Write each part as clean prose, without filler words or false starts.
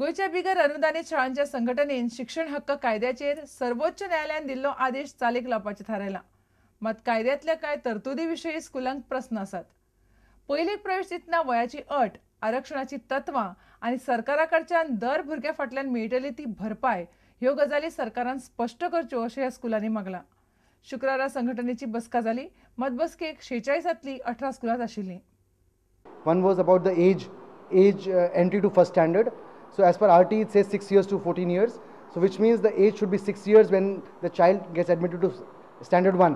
गोयच्या बिगर अनुदानित शाळांच्या संघटनेन शिक्षण हक्क कायद्याचेर सर्वोच्च न्यायालयान दिल्लो आदेश चालीक लावपाचें थारायलां. मात कायद्यांतल्या कांय तरतुदी विशीं स्कुलांक प्रस्न आसात. पयलीक प्रवेश दितना वयाची अट, आरक्षणाची तत्वां आनी सरकारा कडच्यान दर भुरग्या फाटल्यान मेळटली ती भरपाय ह्यो गजाली सरकारान स्पश्ट करच्यो अशें ह्या स्कुलांनी मागलां. शुक्रारा संघटनेची बसका जाली. मतबसकेक 46तली 18 स्कुलांत आशिल्लीं. One was about the age entry to first standard. So as per RT it says 6 years to 14 years. So which means the age should be 6 years when the child gets admitted to standard 1.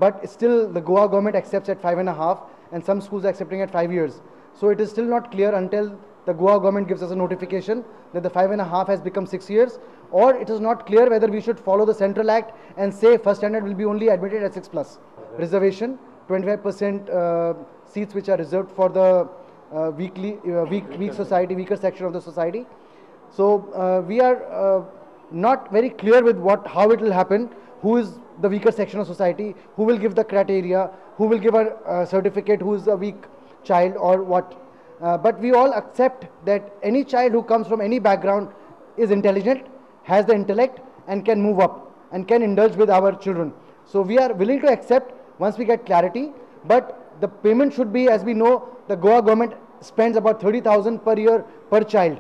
But still the Goa government accepts at 5.5 and some schools are accepting at 5 years. So it is still not clear until the Goa government gives us a notification that the 5.5 has become 6 years, or it is not clear whether we should follow the central act and say first standard will be only admitted at 6+. Reservation, 25% seats which are reserved for the weak society, weaker section of the society. So we are not very clear with how it will happen, who is the weaker section of society, who will give the criteria, who will give a certificate, who is a weak child or what. But we all accept that any child who comes from any background is intelligent, has the intellect and can move up and can indulge with our children. So we are willing to accept once we get clarity, but the payment should be, as we know, the Goa government spends about 30,000 per year per child.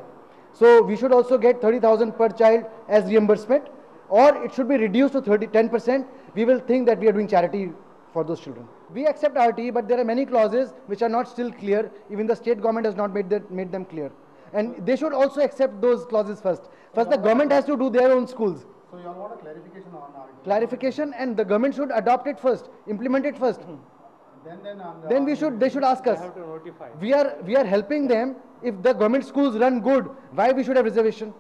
So we should also get 30,000 per child as reimbursement, or it should be reduced to 10%. We will think that we are doing charity for those children. We accept RT, but there are many clauses which are not still clear. Even the state government has not made them clear. And they should also accept those clauses first. First, the government has to do their own schools. So you want a clarification on RT? Clarification, and the government should adopt it first, implement it first. Then they should ask us. They have to notify. We are helping them. If the government schools run good, why we should have reservation?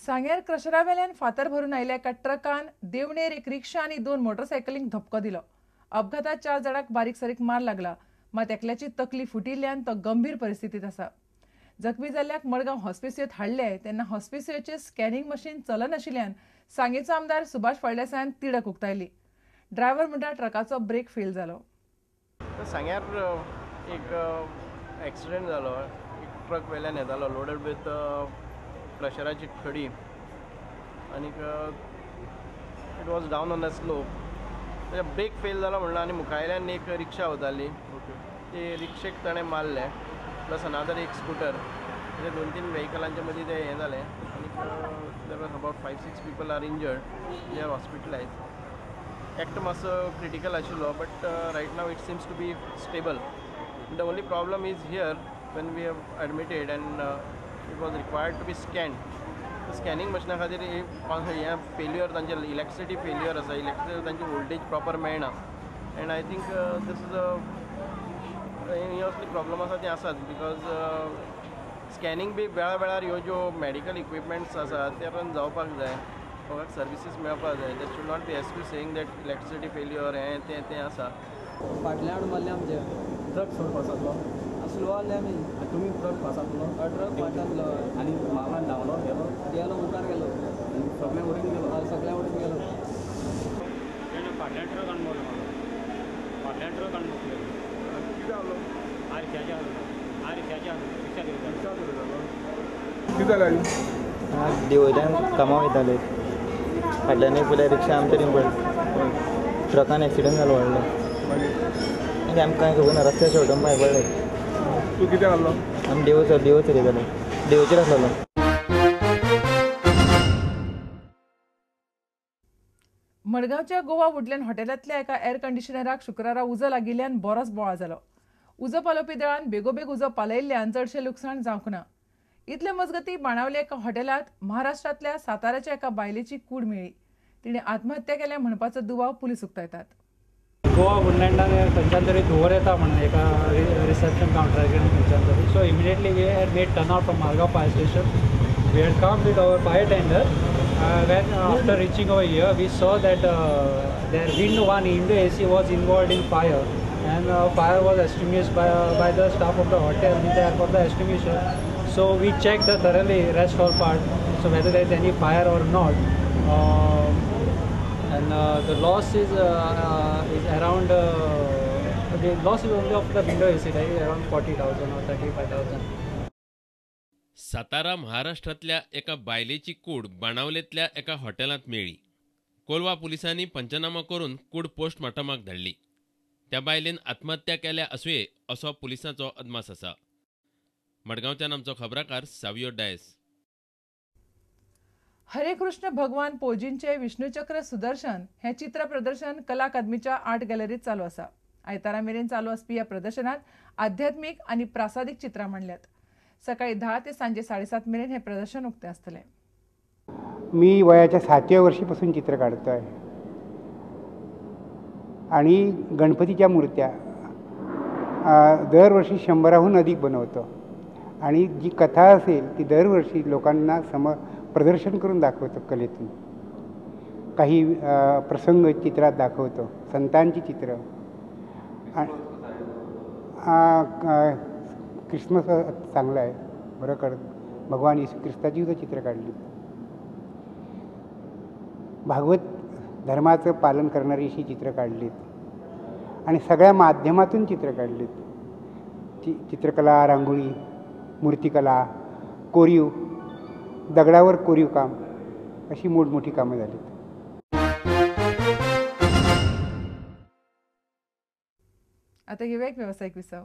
सांगेर क्रशरावेल्यान फातर भरून आयिल्ल्या एका ट्रकान देवणेर एक रिक्षा आनी 2 मोटरसायकलींक धपको दिलो. अपघातात 4 जाणांक बारीक सारीक मार लागला, मात एकल्याची तकली फुटिल्ल्यान तो गंभीर परिस्थितीत आसा. जखमी जाल्ल्याक मडगांव हॉस्पिसियोत हाडले तेन्ना हॉस्पिसियोचे स्कॅनिंग मशीन चलनाशिल्ल्यान सांगेचो आमदार सुभाष फळदेसायान तिडक उक्तायली. ड्रायव्हर म्हणटा ट्रकाचो ब्रेक फेल जालो. सांग्यार एक एक्सिडेंट जालो. एक ट्रक वेल्यान येतालो लोडेड विथ क्रशराची खडी आनीक it was down on the slope. तेजे ब्रेक फेल जालो म्हणला आनी मुखायल्यान एक रिक्षा वताली. ते रिक्षेक ताणें मारले, प्लस अनादर एक स्कूटर. म्हणजे 2-3 व्हेकलांच्या मदीं ते हें जालें आनी there was about 5-6 people are injured. They are hospitalised. एकटो मातसो क्रिटिकल आशिल्लो, but right now it seems to be stable. The only problem is here when we have admitted and it was required to be scanned. Scanning मशिना खातीर हें failure, तांचे electricity failure आसा. Electricity तांची voltage proper मेळना. And I think this is ही असली problem आसा ती आसात. बिकॉज स्कॅनिंग बी वेळा वेळार ह्यो ज्यो मॅडिकल इक्विपमेंट्स आसात ते पण जावपाक जाय. लोकांक सर्विसीस मेळपाक जाय. That should not be excuse saying that electricity failure हें तें आसा. फाटल्यान मारले आमचे ट्रक सोडपाक स्लो आसले आमी. तुमी ट्रक पास आसलो. ट्रक फाटलो आनी मामान धांवलो गेलो मुखार गेलो. सगळें उडून गेलो. सगळें उडून गेलो. फाटल्यान ट्रक आनी मारलो. फाटल्यान ट्रक आनी मुकले. कितें जालो? रिक्षा कितें जालें? देवयल्यान कामाक वयताले. फाटल्यान एक फुडें रिक्षा आमचे कडेन पडली. ट्रकान एक्सिडेंट जालो व्हडलो. आनी आमकां कांय खबर ना. रस्त्यार शेवटून पांय पडले. तूं कितें आहलो? आमी देव चलयताले. देवचेर आसलेलो. मडगांवच्या गोवा वुडलँड हॉटेलांतल्या एका एअर कंडिशनराक शुक्रारा उजो लागिल्ल्यान बरोच बोवाळ जालो. उजो पालोवपी दळान बेगोबेग उजो पालयिल्ल्यान चडशें लुकसाण जावंक ना. इतले मजगतीं बाणावले एका हॉटेलांत महाराष्ट्रांतल्या साताराच्या एका बायलेची कूड मेळ्ळी. तिणें आत्महत्या केल्या म्हणपाचो दुबाव पुलीस उक्तायतात. गोवा वुडलँडान खंयच्यान तरी धुंवर येता म्हणून एका रिसेप्शन कावंटरार कडेन खंयच्यान तरी. So immediately we had made turn out from Margao fire station. We had come with our fire tender. When after reaching over here, we saw that their wind one Indo AC was involved in fire, and fire was extinguished by the staff of the hotel with the help of the extinguisher. So we checked thoroughly rest all part, so whether there is any fire or not. and the loss is around the loss is only of the window AC, right? Around 40,000 or 35,000. Satara महाराष्ट्रातल्या एका बायलेची कूड बाणावलेतल्या एका हॉटेलात मेळ्ळी. कोलवा पोलिसांनी पंचनामा करून कूड पोस्टमॉर्टमाक धाडली. त्या बायलेन आत्महत्या केल्या असुये असो पुलिसांचो अदमास आसा. मडगांवच्यान आमचो खबराकार सावियो डायस. हरे कृष्ण भगवान पोजींचे विष्णुचक्र सुदर्शन हे चित्र प्रदर्शन कला अकादमीच्या आर्ट गॅलरीत चालू आसा. आयतारा मेरेन चालू असपी ह्या प्रदर्शनात आध्यात्मिक आणि प्रासादिक चित्रां मांडल्यात. सकाळी 10 ते सांजे 7:30 मेरेन हे प्रदर्शन उक्ते असतले. मी वयाच्या 7व्या वर्षीपासून चित्र काढतो आहे आणि गणपतीच्या मूर्त्या दरवर्षी 100हून अधिक बनवतो आणि जी कथा असेल ती दरवर्षी लोकांना प्रदर्शन करून दाखवतो. कलेतून काही प्रसंग चित्रात दाखवतो, संतांची चित्र. क्रिसमस चांगला आहे बरं कर, भगवान येशू ख्रिस्ताची सुद्धा चित्र काढली. भागवत धर्माचं पालन करणारी अशी चित्र काढलीत आणि सगळ्या माध्यमातून चित्र काढलीत. चित्रकला, रांगोळी, मूर्तिकला, कोरीव, दगडावर कोरीव काम अशी मोठमोठी कामं झालीत. आता घेऊया एक व्यावसायिक विसाव.